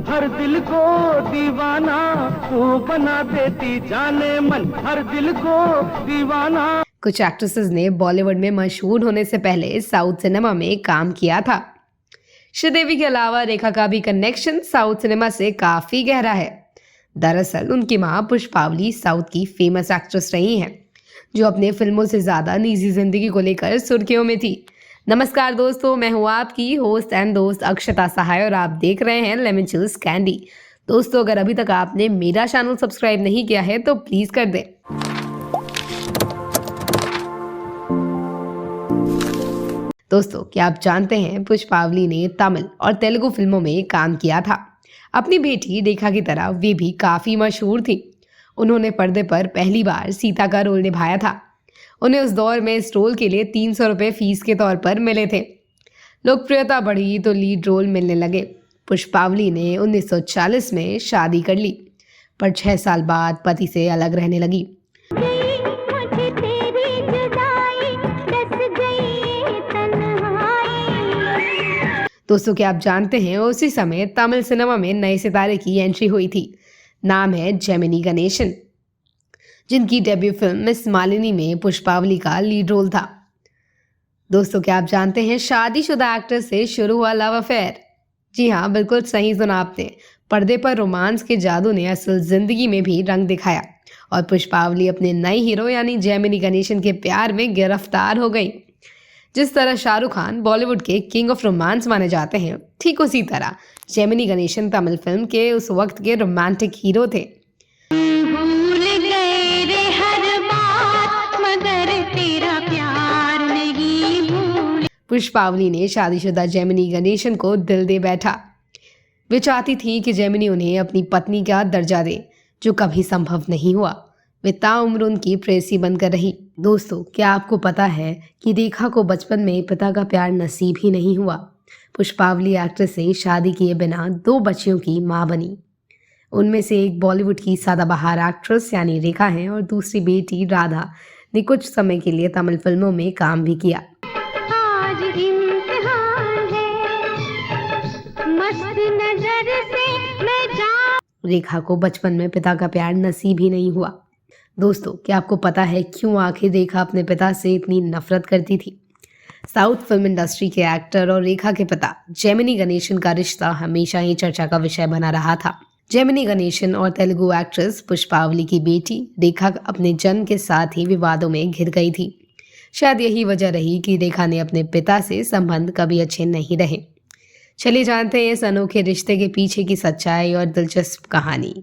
हर दिल को दीवाना तू बना देती जाने मन, हर दिल को दीवाना। कुछ एक्ट्रेसेस ने बॉलीवुड में मशहूर होने से पहले साउथ सिनेमा में काम किया था। श्रीदेवी के अलावा रेखा का भी कनेक्शन साउथ सिनेमा से काफी गहरा है। दरअसल उनकी मां पुष्पावली साउथ की फेमस एक्ट्रेस रही हैं, जो अपने फिल्मों से ज्यादा निजी जिंदगी को लेकर सुर्खियों में थी। नमस्कार दोस्तों, मैं हूँ आपकी होस्ट एंड दोस्त अक्षता सहाय और आप देख रहे हैं लेमन चिल्स कैंडी। दोस्तों, अगर अभी तक आपने मेरा चैनल सब्सक्राइब नहीं किया है तो प्लीज कर दें। दोस्तों, क्या आप जानते हैं पुष्पावली ने तमिल और तेलुगु फिल्मों में काम किया था। अपनी बेटी रेखा की तरह वे भी काफी मशहूर थी। उन्होंने पर्दे पर पहली बार सीता का रोल निभाया था। उन्हें उस दौर में इस रोल के लिए 300 रुपये फीस के तौर पर मिले थे। लोकप्रियता बढ़ी तो लीड रोल मिलने लगे। पुष्पावली ने 1940 में शादी कर ली, पर 6 साल बाद पति से अलग रहने लगी। दोस्तों, क्या आप जानते हैं उसी समय तमिल सिनेमा में नए सितारे की एंट्री हुई थी। नाम है जेमिनी गणेशन, जिनकी डेब्यू फिल्म मिस मालिनी में पुष्पावली का लीड रोल था। दोस्तों, क्या आप जानते हैं शादीशुदा एक्टर से शुरू हुआ लव अफेयर? जी हाँ, बिल्कुल सही सुना आपने। पर्दे पर रोमांस के जादू ने असल जिंदगी में भी रंग दिखाया और पुष्पावली अपने नए हीरो यानी जेमिनी गणेशन के प्यार में गिरफ्तार हो गई। जिस तरह शाहरुख खान बॉलीवुड के किंग ऑफ रोमांस माने जाते हैं, ठीक उसी तरह जेमिनी गणेशन तमिल फिल्म के उस वक्त के रोमांटिक हीरो थे। पुष्पावली ने शादीशुदा जेमिनी गणेशन को दिल दे बैठा। वे चाहती थी कि जेमिनी उन्हें अपनी पत्नी का दर्जा दे, जो कभी संभव नहीं हुआ। वे ताउम्र उनकी प्रेयसी बनकर रही। दोस्तों, क्या आपको पता है कि रेखा को बचपन में पिता का प्यार नसीब ही नहीं हुआ? पुष्पावली एक्ट्रेस से शादी किए बिना 2 बच्चियों की मां बनी। उनमें से एक बॉलीवुड की सदाबहार एक्ट्रेस यानी रेखा हैं और दूसरी बेटी राधा ने कुछ समय के लिए तमिल फिल्मों में काम भी किया। आज इम्तिहान है, मस्त नजर से मैं जा। रेखा को बचपन में पिता का प्यार नसीब ही नहीं हुआ। दोस्तों, क्या आपको पता है क्यों आखिर रेखा अपने पिता से इतनी नफरत करती थी? साउथ फिल्म इंडस्ट्री के एक्टर और रेखा के पिता जेमिनी गणेशन का रिश्ता हमेशा ही चर्चा का विषय बना रहा था। जेमिनी गणेशन और तेलुगु एक्ट्रेस पुष्पावली की बेटी रेखा अपने जन्म के साथ ही विवादों में घिर गई थी। शायद यही वजह रही कि रेखा ने अपने पिता से संबंध कभी अच्छे नहीं रहे। चलिए जानते हैं इस अनोखे रिश्ते के पीछे की सच्चाई और दिलचस्प कहानी।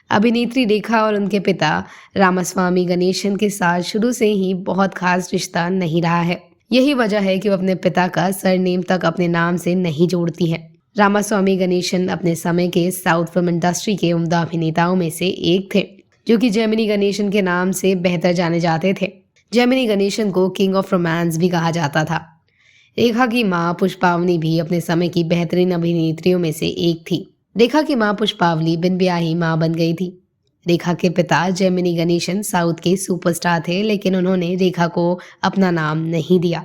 अभिनेत्री रेखा और उनके पिता रामास्वामी गणेशन के साथ शुरू से ही बहुत खास रिश्ता नहीं रहा है। यही वजह है कि वो अपने पिता का सरनेम तक अपने नाम से नहीं जोड़ती हैं। रामास्वामी गणेशन अपने समय के साउथ फिल्म इंडस्ट्री के उम्दा अभिनेताओं में से एक थे, जो कि जेमिनी गणेशन के नाम से बेहतर जाने जाते थे। जेमिनी गणेशन को किंग ऑफ रोमांस भी कहा जाता था। रेखा की मां पुष्पावली भी अपने समय की बेहतरीन अभिनेत्रियों में से एक थी। रेखा की मां पुष्पावली बिन ब्याही मां बन गई थी। रेखा के पिता जेमिनी गणेशन साउथ के सुपरस्टार थे, लेकिन उन्होंने रेखा को अपना नाम नहीं दिया।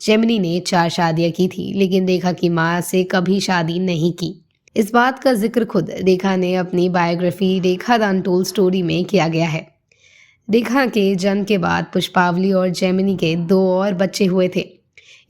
जेमिनी ने 4 शादियां की थी, लेकिन रेखा की मां से कभी शादी नहीं की। इस बात का जिक्र खुद रेखा ने अपनी biography Rekha the untold story में किया गया है। रेखा के जन्म के बाद पुष्पावली और जेमिनी के 2 और बच्चे हुए थे।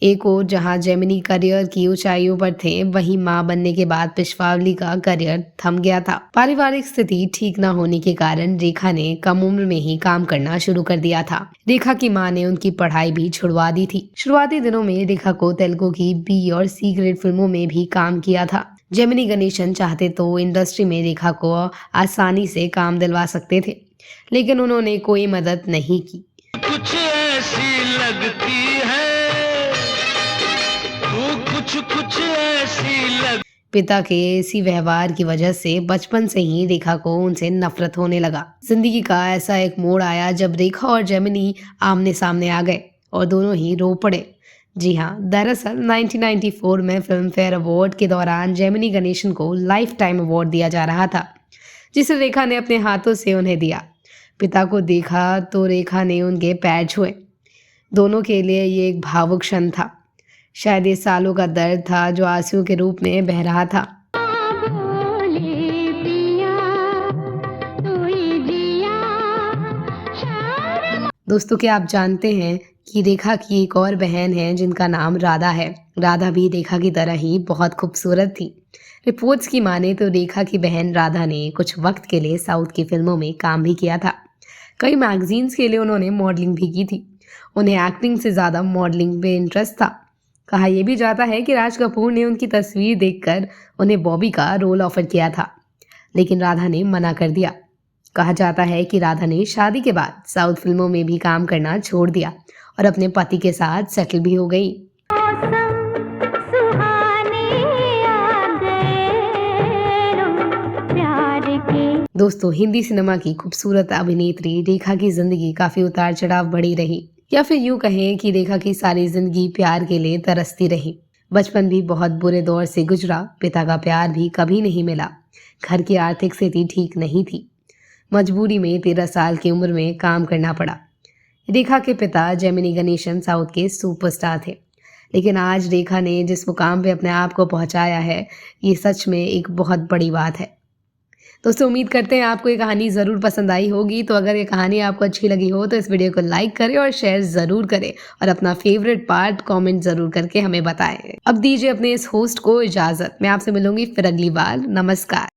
एक और जहां जेमिनी करियर की ऊंचाइयों पर थे, वहीं मां बनने के बाद पुष्पावली का करियर थम गया था। पारिवारिक स्थिति ठीक न होने के कारण रेखा ने कम उम्र में ही काम करना शुरू कर दिया था। रेखा की मां ने उनकी पढ़ाई भी छुड़वा दी थी। शुरुआती दिनों में रेखा को तेलुगु की B और C ग्रेड फिल्मों में भी काम किया था। जेमिनी गणेशन चाहते तो इंडस्ट्री में रेखा को आसानी से काम दिलवा सकते थे, लेकिन उन्होंने कोई मदद नहीं की। कुछ ऐसी लगती है पिता के इसी व्यवहार की वजह से बचपन से ही रेखा को उनसे नफरत होने लगा। जिंदगी का ऐसा एक मोड़ आया जब रेखा और जेमिनी आमने सामने आ गए और दोनों ही रो पड़े। जी हाँ, दरअसल 1994 में फिल्म फेयर अवार्ड के दौरान जेमिनी गणेशन को लाइफ टाइम अवार्ड दिया जा रहा था, जिसे रेखा ने अपने हाथों से उन्हें दिया। पिता को देखा तो रेखा ने उनके पैर छुए। दोनों के लिए ये एक भावुक क्षण था। शायद ये सालों का दर्द था जो आंसुओं के रूप में बह रहा था। बोले पिया तू ही जिया शर्म दोस्तों, क्या आप जानते हैं कि रेखा की एक और बहन है जिनका नाम राधा है। राधा भी रेखा की तरह ही बहुत खूबसूरत थी। रिपोर्ट्स की माने तो रेखा की बहन राधा ने कुछ वक्त के लिए साउथ की फिल्मों में काम भी किया था। कई मैगजीन्स के लिए उन्होंने मॉडलिंग भी की थी। उन्हें एक्टिंग से ज़्यादा मॉडलिंग में इंटरेस्ट था। कहा यह भी जाता है कि राज कपूर ने उनकी तस्वीर देखकर उन्हें बॉबी का रोल ऑफर किया था, लेकिन राधा ने मना कर दिया। कहा जाता है कि राधा ने शादी के बाद साउथ फिल्मों में भी काम करना छोड़ दिया और अपने पति के साथ सेटल भी हो गई। मौसम सुहाने आ गए रंग प्यार के। दोस्तों, हिंदी सिनेमा की खूबसूरत अभिनेत्री रेखा की जिंदगी काफी उतार चढ़ाव बढ़ी रही, या फिर यूं कहें कि रेखा की सारी जिंदगी प्यार के लिए तरसती रही। बचपन भी बहुत बुरे दौर से गुजरा। पिता का प्यार भी कभी नहीं मिला। घर की आर्थिक स्थिति ठीक नहीं थी। मजबूरी में 13 साल की उम्र में काम करना पड़ा। रेखा के पिता जेमिनी गणेशन साउथ के सुपरस्टार थे, लेकिन आज रेखा ने जिस मुकाम पे अपने आप को पहुंचाया है, ये सच में एक बहुत बड़ी बात है। दोस्तों, उम्मीद करते हैं आपको ये कहानी ज़रूर पसंद आई होगी। तो अगर ये कहानी आपको अच्छी लगी हो तो इस वीडियो को लाइक करें और शेयर ज़रूर करें और अपना फेवरेट पार्ट कमेंट ज़रूर करके हमें बताएं। अब दीजिए अपने इस होस्ट को इजाज़त। मैं आपसे मिलूंगी फिर अगली बार। नमस्कार।